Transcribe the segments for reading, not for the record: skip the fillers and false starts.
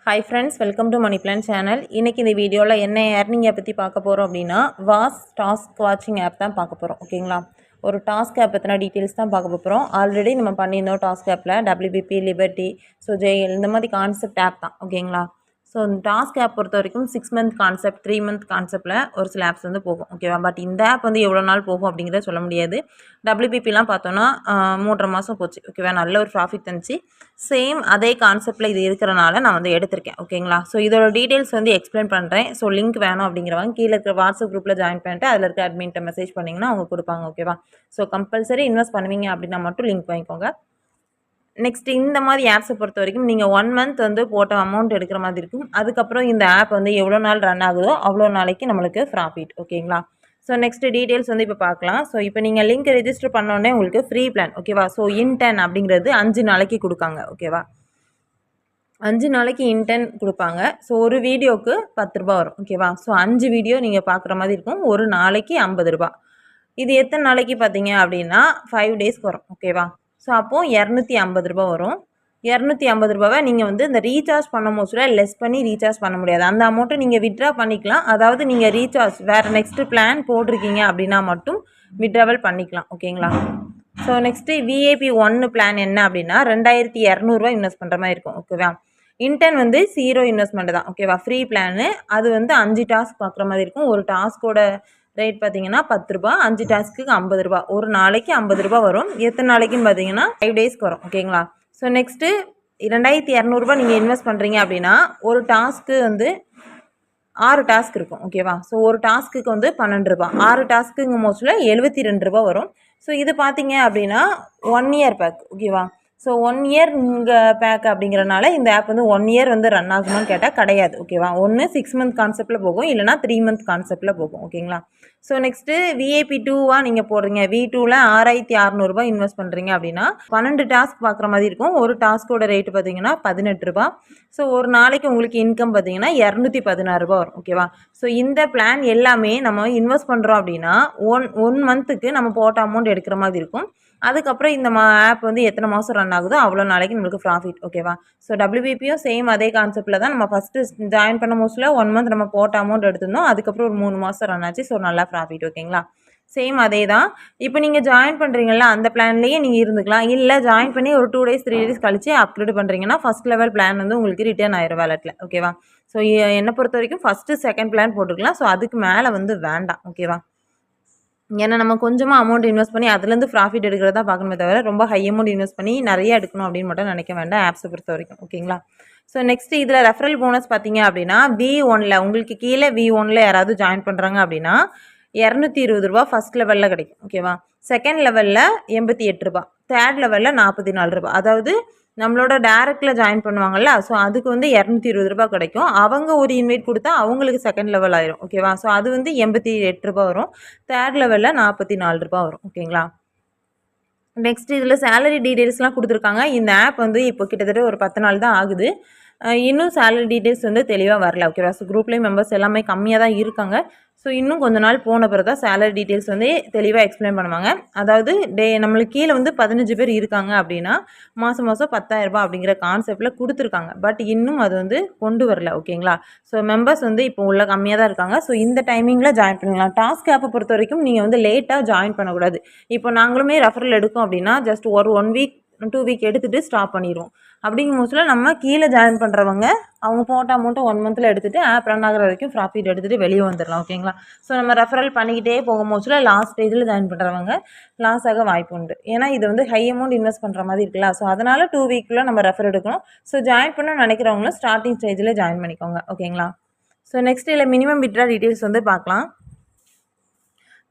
Hi friends, welcome to Money Plan channel. இன்னைக்கு இந்த வீடியோல என்ன earning app பத்தி பார்க்க போறோம் அப்படினா வாஸ் டாஸ்க் வாட்சிங் ஆப் தான் பார்க்க போறோம். ஓகேங்களா? ஒரு டாஸ்க் ஆப் பத்தின டீடைல்ஸ் தான் பார்க்க போறோம். ஆல்ரெடி நம்ம பண்ணியிருந்தோம் டாஸ்க் ஆப்ல WBP, லிபர்ட்டி, ஜேஎல் இந்த மாதிரி கான்செப்ட் ஆப் தான். ஓகேங்களா? ஸோ டாஸ்க் ஆப் பொறுத்த வரைக்கும் 6 மந்த் கான்செப்ட் 3 மந்த் கான்செப்டில் ஒரு சில ஆப்ஸ் வந்து போகும். ஓகேவா? பட் இந்த ஆப் வந்து எவ்வளோ நாள் போகும் அப்படிங்கிறத சொல்ல முடியாது. WBPலாம் பார்த்தோன்னா 3.5 மாதம் போச்சு. ஓகேவா? நல்ல ஒரு ப்ராஃபிட் தந்துச்சு. சேம் அதே கான்செப்டில் இது இருக்கிறனால நான் வந்து எடுத்திருக்கேன். ஓகேங்களா? ஸோ இதோட டீட்டெயில்ஸ் வந்து எக்ஸ்பிளைன் பண்ணுறேன். ஸோ லிங்க் வேணும் அப்படிங்கிறவங்க கீழே இருக்கிற வாட்ஸ்அப் குரூப்பில் ஜாயின் பண்ணிட்டு அதில் இருக்க அட்மின்ட்ட மெசேஜ் பண்ணிங்கன்னா அவங்க கொடுப்பாங்க. ஓகேவா? ஸோ கம்பல்சரி இன்வெஸ்ட் பண்ணுவீங்க அப்படின்னா மட்டும் லிங்க் வாங்கிக்கோங்க. நெக்ஸ்ட் இந்த மாதிரி ஆப்ஸை பொறுத்த வரைக்கும் நீங்கள் 1 மந்த் வந்து போட்ட அமௌண்ட் எடுக்கிற மாதிரி இருக்கும். அதுக்கப்புறம் இந்த ஆப் வந்து எவ்வளோ நாள் ரன் ஆகுதோ அவ்வளோ நாளைக்கு நம்மளுக்கு ப்ராஃபிட். ஓகேங்களா? ஸோ நெக்ஸ்ட் டீட்டெயில்ஸ் வந்து இப்போ பார்க்கலாம். ஸோ இப்போ நீங்கள் லிங்க் ரெஜிஸ்டர் பண்ணோடனே உங்களுக்கு ஃப்ரீ பிளான். ஓகேவா? ஸோ இன்டென் அப்படிங்கிறது 5 நாளைக்கு கொடுக்காங்க. ஓகேவா? 5 நாளைக்கு இன்டென் கொடுப்பாங்க. ஸோ ஒரு வீடியோவுக்கு 10 ரூபா வரும். ஓகேவா? ஸோ 5 வீடியோ நீங்கள் பார்க்குற மாதிரி இருக்கும். ஒரு நாளைக்கு 50 ரூபா. இது எத்தனை நாளைக்கு பார்த்தீங்க அப்படின்னா 5 டேஸ்க்கு வரும். ஓகேவா? ஸோ அப்போது 250 ரூபா வரும். 250 ரூபாவை நீங்கள் வந்து இந்த ரீசார்ஜ் பண்ணும் போதுல லெஸ் பண்ணி ரீசார்ஜ் பண்ண முடியாது. அந்த அமௌண்ட்டை நீங்கள் வித்ட்ரா பண்ணிக்கலாம். அதாவது நீங்கள் ரீசார்ஜ் வேறு நெக்ஸ்ட்டு பிளான் போட்டிருக்கீங்க அப்படின்னா மட்டும் வித்ட்ராவல் பண்ணிக்கலாம். ஓகேங்களா? ஸோ நெக்ஸ்ட்டு விஏபி 1 பிளான் என்ன அப்படின்னா 2200 இன்வெஸ்ட் பண்ணுற மாதிரி இருக்கும். ஓகேவா? இன்டென் வந்து 0 இன்வெஸ்ட்மெண்ட் தான். ஓகேவா? Free plan. அது வந்து 5 டாஸ்க் பார்க்குற மாதிரி இருக்கும். ஒரு டாஸ்கோட ரேட் பார்த்தீங்கன்னா 10 ரூபா. 5 டாஸ்க்கு 50 ரூபா. ஒரு நாளைக்கு 50 ரூபா வரும். எத்தனை நாளைக்குன்னு பார்த்தீங்கன்னா 5 டேஸ்க்கு வரும். ஓகேங்களா? ஸோ நெக்ஸ்ட்டு 2200 நீங்கள் இன்வெஸ்ட் பண்ணுறீங்க அப்படின்னா ஒரு டாஸ்க்கு வந்து 6 டாஸ்க் இருக்கும். ஓகேவா? ஸோ ஒரு டாஸ்க்குக்கு வந்து 12 ரூபா. 6 டாஸ்க்குங்கும் போதுல 72 ரூபா வரும். ஸோ இது பார்த்தீங்க அப்படின்னா 1 இயர் பேக். ஓகேவா? ஸோ 1 இயர் இங்கே பேக் அப்படிங்கிறனால இந்த ஆப் வந்து 1 இயர் வந்து ரன் ஆகுமான்னு கேட்டால் கிடையாது. ஓகேவா? ஒன்று 6 மந்த் கான்செப்டில் போகும், இல்லைனா 3 மந்த் கான்செப்டில் போகும். ஓகேங்களா? ஸோ நெக்ஸ்ட்டு விஏபி 2வா நீங்கள் போடுறீங்க. V2ல 6600 இன்வெஸ்ட் பண்ணுறீங்க அப்படின்னா 12 டாஸ்க் பார்க்குற மாதிரி இருக்கும். ஒரு டாஸ்கோட ரேட்டு பார்த்தீங்கன்னா 18 ரூபா. ஸோ ஒரு நாளைக்கு உங்களுக்கு இன்கம் பார்த்தீங்கன்னா 216 ரூபா வரும். ஓகேவா? ஸோ இந்த பிளான் எல்லாமே நம்ம இன்வெஸ்ட் பண்ணுறோம் அப்படின்னா ஒன் மந்த்துக்கு நம்ம போட்ட அமௌண்ட் எடுக்கிற மாதிரி இருக்கும். அதுக்கப்புறம் இந்த ஆப் வந்து எத்தனை மாதம் ரன் ஆகுதோ அவ்வளோ நாளைக்கு நம்மளுக்கு ப்ராஃபிட். ஓகேவா? ஸோ WBPயும் சேம் அதே கான்செப்டில் தான். நம்ம ஃபஸ்ட்டு ஜாயின் பண்ண மோஸ்ட்டில் 1 மந்த் நம்ம போட்ட அமௌண்ட் எடுத்திருந்தோம். அதுக்கப்புறம் ஒரு 3 மாதம் ரன் ஆச்சு. ஸோ நல்லா ப்ராஃபிட். ஓகேங்களா? சேம் அதே தான். இப்போ நீங்கள் ஜாயின் பண்ணுறீங்களா அந்த பிளான்லேயே நீங்கள் இருந்துக்கலாம். இல்லை ஜாயின் பண்ணி ஒரு 2 டேஸ் 3 டேஸ் கழிச்சு அப்கிரேட் பண்ணுறீங்கன்னா ஃபஸ்ட் லெவல் பிளான் வந்து உங்களுக்கு ரிட்டர்ன் ஆயிரும் வேலெட்டில். ஓகேவா? ஸோ என்னை பொறுத்த வரைக்கும் ஃபஸ்ட்டு செகண்ட் பிளான் போட்டுக்கலாம். ஸோ அதுக்கு மேலே வந்து வேண்டாம். ஓகேவா? ஏன்னா நம்ம கொஞ்சமாக அமௌண்ட் இன்வெஸ்ட் பண்ணி அதுலேருந்து ப்ராஃபிட் எடுக்கிறதா பார்க்கணுமே தவிர ரொம்ப ஹை அமௌண்ட் இன்வெஸ்ட் பண்ணி நிறைய எடுக்கணும் அப்படின்னு மட்டும் நினைக்க வேண்டாம் ஆப்ஸை பொறுத்த வரைக்கும். ஓகேங்களா? ஸோ நெக்ஸ்ட் இதில் ரெஃபரல் போனஸ் பார்த்தீங்க அப்படின்னா V1ல் உங்களுக்கு கீழே V1ல் யாராவது ஜாயின் பண்ணுறாங்க அப்படின்னா 220 ரூபா ஃபஸ்ட் லெவலில் கிடைக்கும். ஓகேவா? செகண்ட் லெவலில் 88 ரூபா. தேர்ட் லெவலில் 44 ரூபா. அதாவது நம்மளோட டேரெக்டில் ஜாயின் பண்ணுவாங்கல்ல, ஸோ அதுக்கு வந்து 220 ரூபா கிடைக்கும். அவங்க ஒரு இன்வைட் கொடுத்தா அவங்களுக்கு செகண்ட் லெவல் ஆயிரும். ஓகேவா? ஸோ அது வந்து 88 ரூபா வரும். தேர்ட் லெவலில் 44 ரூபா வரும். ஓகேங்களா? நெக்ஸ்ட் இதில் சேலரி டீட்டெயில்ஸ்லாம் கொடுத்துருக்காங்க. இந்த ஆப் வந்து இப்போ கிட்டத்தட்ட ஒரு 10 நாள் தான் ஆகுது. இன்னும் சேலரி டீட்டெயில்ஸ் வந்து தெளிவாக வரல. ஓகேவா? ஸோ குரூப்லேயும் மெம்பர்ஸ் எல்லாமே கம்மியாக தான் இருக்காங்க. ஸோ இன்னும் கொஞ்ச நாள் போன பிறகு தான் சேலரி டீட்டெயில்ஸ் வந்து தெளிவாக எக்ஸ்பிளைன் பண்ணுவாங்க. அதாவது நம்மளுக்கு கீழே வந்து 15 பேர் இருக்காங்க அப்படின்னா மாதம் 10,000 ரூபாய் அப்படிங்கிற கான்செப்டில் கொடுத்துருக்காங்க. பட் இன்னும் அது வந்து கொண்டு வரல. ஓகேங்களா? ஸோ மெம்பர்ஸ் வந்து இப்போ உள்ள கம்மியாக தான் இருக்காங்க. ஸோ இந்த டைமிங்கில் ஜாயின் பண்ணிக்கலாம். டாஸ்க் ஆப்பை பொறுத்த வரைக்கும் நீங்கள் வந்து லேட்டாக ஜாயின் பண்ணக்கூடாது. இப்போ நாங்களுமே ரெஃபரல் எடுக்கோம் அப்படின்னா ஜஸ்ட் ஒரு 1 வீக் 2 வீக் எடுத்துகிட்டு ஸ்டாப் பண்ணிடுவோம். அப்படிங்கும் போதுல நம்ம கீழே ஜாயின் பண்ணுறவங்க அவங்க போட்ட அமௌண்ட்டை 1 மந்தில் எடுத்துகிட்டு ஆப் ரன் ஆகிற வரைக்கும் ப்ராஃபிட் எடுத்துகிட்டு வெளியே வந்துடலாம். ஓகேங்களா? ஸோ நம்ம ரெஃபரல் பண்ணிக்கிட்டே போகும்போதுல லாஸ்ட் ஸ்டேஜில் ஜாயின் பண்ணுறவங்க லாஸ் ஆக வாய்ப்பு உண்டு. ஏன்னா இது வந்து ஹை அமௌண்ட் இன்வெஸ்ட் பண்ணுற மாதிரி இருக்குல்ல. ஸோ அதனால் 2 வீக்குள்ளே நம்ம ரெஃபர் எடுக்கணும். ஸோ ஜாயின் பண்ணணும்னு நினைக்கிறவங்களும் ஸ்டார்டிங் ஸ்டேஜில் ஜாயின் பண்ணிக்கோங்க. ஓகேங்களா? ஸோ நெக்ஸ்ட் இதில் மினிமம் வித்ட்ரா டீட்டெயில்ஸ் வந்து பார்க்கலாம்.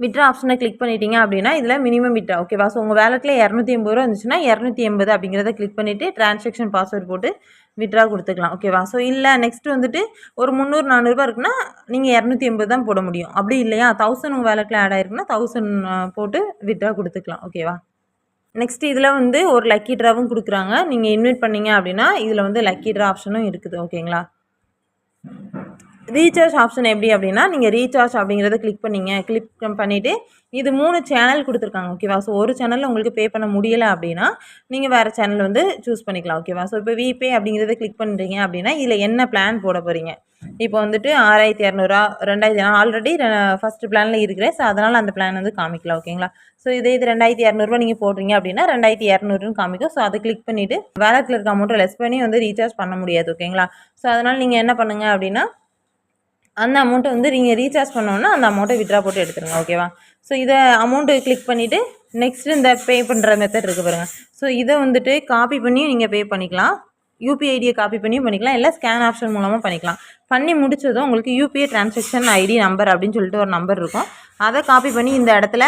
வித்ட்ரா ஆப்ஷனை கிளிக் பண்ணிட்டீங்க அப்படின்னா இதில் மினிமம் வித்ட்ரா. ஓகேவா? ஸோ உங்கள் வேலெட்டில் 280 ரூபா இருந்துச்சுன்னா 280 அப்படிங்கிறத கிளிக் பண்ணிவிட்டு டிரான்சாக்ஷன் பாஸ்வேர்ட் போட்டு வித்ட்ரா கொடுத்துக்கலாம். ஓகேவா? ஸோ இல்லை நெக்ஸ்ட் வந்துட்டு ஒரு 300 400 இருக்குன்னா நீங்கள் 280 தான் போட முடியும். அப்படி இல்லையா 1000 உங்கள் வேலெட்டில் ஆட் ஆயிருக்குன்னா 1000 போட்டு வித்ட்ரா கொடுத்துக்கலாம். ஓகேவா? நெக்ஸ்ட் இதில் வந்து ஒரு லக்கி ட்ராவும் கொடுக்குறாங்க. நீங்கள் இன்வைட் பண்ணீங்க அப்படின்னா இதில் வந்து லக்கி ட்ரா ஆப்ஷனும் இருக்குது. ஓகேங்களா? ரீசார்ஜ் ஆப்ஷன் எப்படி அப்படின்னா, நீங்கள் ரீசார்ஜ் அப்படிங்கிறத கிளிக் பண்ணிவிட்டு இது 3 சேனல் கொடுத்துருக்காங்க ஓகேவா. ஸோ ஒரு சேனலில் உங்களுக்கு பே பண்ண முடியலை அப்படின்னா நீங்கள் வேறு சேனல் வந்து சூஸ் பண்ணிக்கலாம் ஓகேவா. ஸோ இப்போ விபே அப்படிங்கிறத கிளிக் பண்ணுறீங்க அப்படின்னா இதில் என்ன பிளான் போட போகிறீங்க. இப்போ வந்துட்டு 6200 2000 ஆல்ரெடி ஃபஸ்ட்டு பிளானில் இருக்கிறேன். ஸோ அதனால் அந்த பிளான் வந்து காமிக்கலாம் ஓகேங்களா. ஸோ இது 2200 நீங்கள் போடுறீங்க அப்படின்னா 2200 காமிக்கும். ஸோ அதை கிளிக் பண்ணிவிட்டு வேலட்டில் இருக்க அமௌண்ட்டை லெஸ் பண்ணி வந்து ரீசார்ஜ் பண்ண முடியாது ஓகேங்களா. ஸோ அதனால் நீங்கள் என்ன பண்ணுங்கள் அப்படின்னா அந்த அமௌண்ட்டை வந்து நீங்கள் ரீசார்ஜ் பண்ணோன்னா அந்த அமௌண்ட்டை வித்ட்ரா போட்டு எடுத்துருங்க ஓகேவா. ஸோ இதை அமௌண்ட்டு கிளிக் பண்ணிவிட்டு நெக்ஸ்ட்டு இந்த பே பண்ணுற மெத்தட் இருக்குது பாருங்கள். ஸோ இதை வந்துட்டு காப்பி பண்ணி நீங்கள் பே பண்ணிக்கலாம். யூபிஐ ஐடியை காப்பி பண்ணியும் பண்ணிக்கலாம், இல்லை ஸ்கேன் ஆப்ஷன் மூலமாக பண்ணிக்கலாம். பண்ணி முடிச்சதும் உங்களுக்கு யூபிஐ டிரான்சாக்ஷன் ஐடி நம்பர் அப்படின்னு சொல்லிட்டு ஒரு நம்பர் இருக்கும். அதை காப்பி பண்ணி இந்த இடத்துல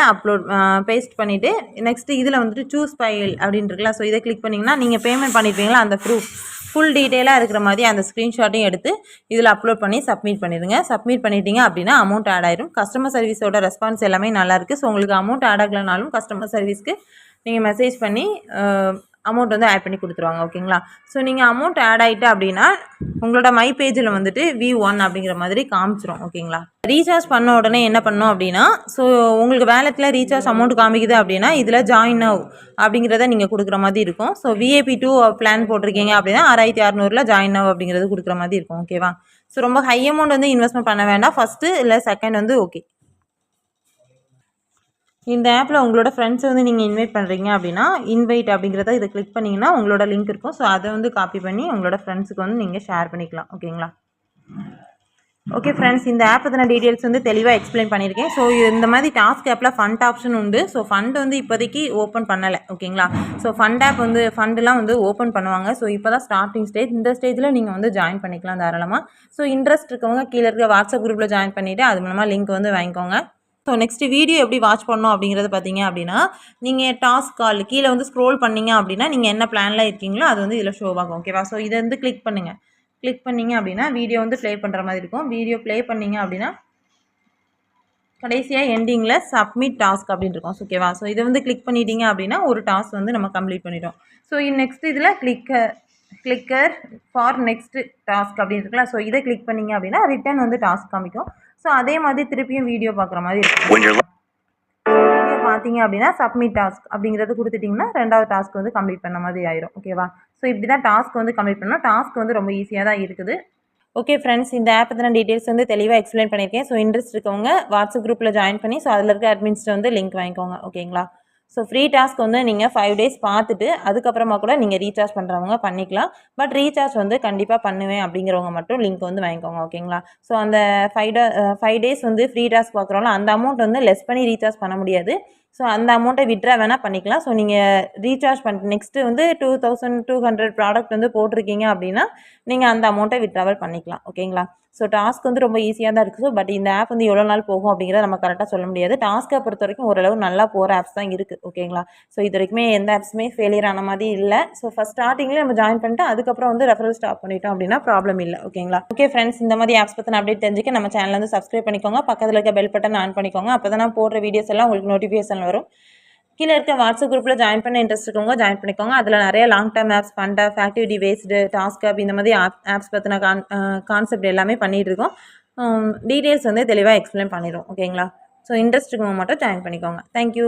பேஸ்ட் பண்ணிவிட்டு நெக்ஸ்ட்டு இதில் வந்துட்டு சூஸ் ஃபைல் அப்படின்னு இருக்குல்ல. ஸோ இதை கிளிக் பண்ணிங்கன்னா நீங்கள் பேமெண்ட் பண்ணியிருப்பீங்களா அந்த ப்ரூஃப் ஃபுல் டீட்டெயிலாக இருக்கிற மாதிரி அந்த ஸ்க்ரீன்ஷாட்டையும் எடுத்து இதில் அப்லோட் பண்ணி சப்மிட் பண்ணிடுங்க. சப்மிட் பண்ணிட்டீங்க அப்படின்னா அமௌண்ட் ஆட் ஆயிடும். கஸ்டமர் சர்வீஸோட ரெஸ்பான்ஸ் எல்லாமே நல்லாயிருக்கு. ஸோ உங்களுக்கு அமௌண்ட் ஆட் ஆகலைனாலும் கஸ்டமர் சர்வீஸ்க்கு நீங்கள் மெசேஜ் பண்ணி அமௌண்ட் வந்து ஆட் பண்ணி கொடுத்துருவாங்க ஓகேங்களா. ஸோ நீங்கள் அமௌண்ட் ஆட் ஆகிட்டு அப்படின்னா உங்களோட மை பேஜில் வந்துட்டு V1 அப்படிங்கிற மாதிரி காமிச்சிரும் ஓகேங்களா. ரீசார்ஜ் பண்ண உடனே என்ன பண்ணோம் அப்படின்னா, ஸோ உங்களுக்கு வேலெட்டில் ரீசார்ஜ் அமௌண்ட் காமிக்குது அப்படின்னா இதில் ஜாயின் நவ் அப்படிங்கிறத நீங்கள் கொடுக்குற மாதிரி இருக்கும். ஸோ VIP2 பிளான் போட்டிருக்கீங்க அப்படின்னா 6600 ஜாயின் நவ் அப்படிங்கிறது கொடுக்குற மாதிரி இருக்கும் ஓகேவா. ஸோ ரொம்ப ஹை அமௌண்ட் வந்து இன்வெஸ்ட்மெண்ட் பண்ண வேண்டாம். ஃபஸ்ட்டு இல்லை செகண்ட் வந்து ஓகே. இந்த ஆப்பில் உங்களோட ஃப்ரெண்ட்ஸை வந்து நீங்கள் இன்வைட் பண்ணுறீங்க அப்படின்னா இன்வைட் அப்படிங்கிறத இதை கிளிக் பண்ணிங்கன்னா உங்களோட லிங்க் இருக்கும். ஸோ அதை வந்து காப்பி பண்ணி உங்களோட ஃப்ரெண்ட்ஸுக்கு வந்து நீங்கள் ஷேர் பண்ணிக்கலாம் ஓகேங்களா. ஓகே ஃப்ரெண்ட்ஸ், இந்த ஆப் பற்றின டீட்டெயில்ஸ் வந்து தெளிவாக எக்ஸ்பிளைன் பண்ணியிருக்கேன். ஸோ இந்த மாதிரி டாஸ்க் ஆப்பில் ஃபண்ட் ஆப்ஷன் உண்டு. ஸோ ஃபண்ட் வந்து இப்போதைக்கு ஓப்பன் பண்ணலை ஓகேங்களா. ஸோ ஃபண்ட் ஆப் வந்து ஃபண்டெலாம் வந்து ஓப்பன் பண்ணுவாங்க. ஸோ இப்போ தான் ஸ்டார்டிங் ஸ்டேஜ். இந்த ஸ்டேஜில் நீங்கள் வந்து ஜாயின் பண்ணிக்கலாம் தாராளமாக. ஸோ இன்ட்ரெஸ்ட் இருக்கவங்க கீழே இருக்க வாட்ஸ்அப் குரூப்பில் ஜாயின் பண்ணிவிட்டு அது மூலமாக லிங்க் வந்து வாங்கிக்கோங்க. ஸோ நெக்ஸ்ட்டு வீடியோ எப்படி வாட்ச் பண்ணணும் அப்படிங்கிறது பார்த்தீங்க அப்படின்னா, நீங்கள் டாஸ்க் கால் கீழே வந்து ஸ்க்ரோல் பண்ணிங்க அப்படின்னா நீங்கள் என்ன பிளானில் இருக்கீங்களோ அது வந்து இதில் ஷோ ஆகும் ஓகேவா. ஸோ இதை வந்து கிளிக் பண்ணுங்கள். கிளிக் பண்ணிங்க அப்படின்னா வீடியோ வந்து ப்ளே பண்ணுற மாதிரி இருக்கும். வீடியோ ப்ளே பண்ணிங்க அப்படின்னா கடைசியாக எண்டிங்கில் சப்மிட் டாஸ்க் அப்படின்னு இருக்கும் ஓகேவா. ஸோ இதை வந்து கிளிக் பண்ணிட்டீங்க அப்படின்னா ஒரு டாஸ்க் வந்து நம்ம கம்ப்ளீட் பண்ணிட்டோம். ஸோ நெக்ஸ்ட் இதில் கிளிக்கர் ஃபார் நெக்ஸ்ட் டாஸ்க் அப்படின்னு இருக்குல்ல. ஸோ இதை கிளிக் பண்ணிங்க அப்படின்னா ரிட்டன் வந்து டாஸ்க் காமிக்கும். ஸோ அதே மாதிரி திருப்பியும் வீடியோ பார்க்குற மாதிரி இருக்கும். வீடியோ பார்த்தீங்க அப்படின்னா சப்மிட் டாஸ்க் அப்படிங்கிறது கொடுத்துட்டிங்கன்னா ரெண்டாவது டாஸ்க் வந்து கம்ப்ளீட் பண்ண மாதிரி ஆயிரும் ஓகேவா. ஸோ இப்படி தான் டாஸ்க் வந்து கம்ப்ளீட் பண்ணணும். டாஸ்க் வந்து ரொம்ப ஈஸியாக தான் இருக்குது. ஓகே ஃப்ரெண்ட்ஸ், இந்த ஆப் பற்றின டீட்டெயில்ஸ் வந்து தெளிவாக எக்ஸ்பிளைன் பண்ணியிருக்கேன். ஸோ இன்ட்ரெஸ்ட் இருக்கவங்க வாட்ஸ்அப் குரூப்பில் ஜாயின் பண்ணி ஸோ அதில் இருக்க அட்மின்ஸ்ட்டு வந்து லிங்க் வாங்கிக்கோங்க ஓகேங்களா. ஸோ ஃப்ரீ டாஸ்க் வந்து நீங்கள் 5 days பார்த்துட்டு அதுக்கப்புறமா கூட நீங்கள் ரீசார்ஜ் பண்ணுறவங்க பண்ணிக்கலாம். பட் ரீசார்ஜ் வந்து கண்டிப்பாக பண்ணுவேன் அப்படிங்கிறவங்க மட்டும் லிங்க் வந்து வாங்கிக்கோங்க ஓகேங்களா. ஸோ அந்த 5 days வந்து ஃப்ரீ டாஸ்க் பார்க்குறோம்ல அந்த அமௌண்ட் வந்து லெஸ் பண்ணி ரீசார்ஜ் பண்ண முடியாது. ஸோ அந்த அமௌண்ட்டை விட்ரா வேணால் பண்ணிக்கலாம். ஸோ நீங்கள் ரீசார்ஜ் நெக்ஸ்ட்டு வந்து 2200 ப்ராடக்ட் வந்து போட்டிருக்கீங்க அப்படின்னா நீங்கள் அந்த அமௌண்ட்டை விட்ராவல் பண்ணிக்கலாம் ஓகேங்களா. ஸோ டாஸ்க் வந்து ரொம்ப ஈஸியாக தான் இருக்குது. பட் இந்த ஆப் வந்து எவ்வளோ நாள் போகும் அப்படிங்கிறத நம்ம கரெக்டாக சொல்ல முடியாது. டாஸ்க்கை பொறுத்த வரைக்கும் ஓரளவு நல்லா போகிற ஆப்ஸ் தான் இருக்குது ஓகேங்களா. ஸோ இது வரைக்குமே எந்த ஆப்ஸுமே ஃபெயிலியர் ஆன மாதிரி இல்லை. ஸோ ஃபஸ்ட் ஸ்டார்டிங்லேயே நம்ம ஜாயின் பண்ணிட்டு அதுக்கப்புறம் வந்து ரெஃபரல் ஸ்டாப் பண்ணிட்டோம் அப்படின்னா ப்ராப்ளம் இல்லை ஓகேங்களா. ஓகே ஃப்ரெண்ட்ஸ், இந்த மாதிரி ஆப்ஸ் பற்றின அப்டேட் தெரிஞ்சுக்க நம்ம சேனல் வந்து சப்ஸ்கிரைப் பண்ணிக்கோங்க. பக்கத்தில் இருக்க பெல் பட்டன் ஆன் பண்ணிக்கோங்க. அப்போ தான் நான் போடுற வீடியோஸ் எல்லாம் உங்களுக்கு நோட்டிஃபிகேஷன் வரும். கீழே இருக்க வாட்ஸ்அப் குரூப்பில் ஜாயின் பண்ண இன்ட்ரெஸ்ட் இருக்கவங்க ஜாயின் பண்ணிக்கோங்க. அதில் நிறைய long term apps, fund app, activity based, task app இந்த மாதிரி ஆப்ஸ் பற்றின கான்செப்ட் எல்லாமே பண்ணிகிட்டு இருக்கோம். டீட்டெயில்ஸ் வந்து தெளிவாக எக்ஸ்பிளைன் பண்ணிடுவோம் ஓகேங்களா. ஸோ இன்ட்ரெஸ்ட் இருக்கவங்க மட்டும் ஜாயின் பண்ணிக்கோங்க. தேங்க்யூ.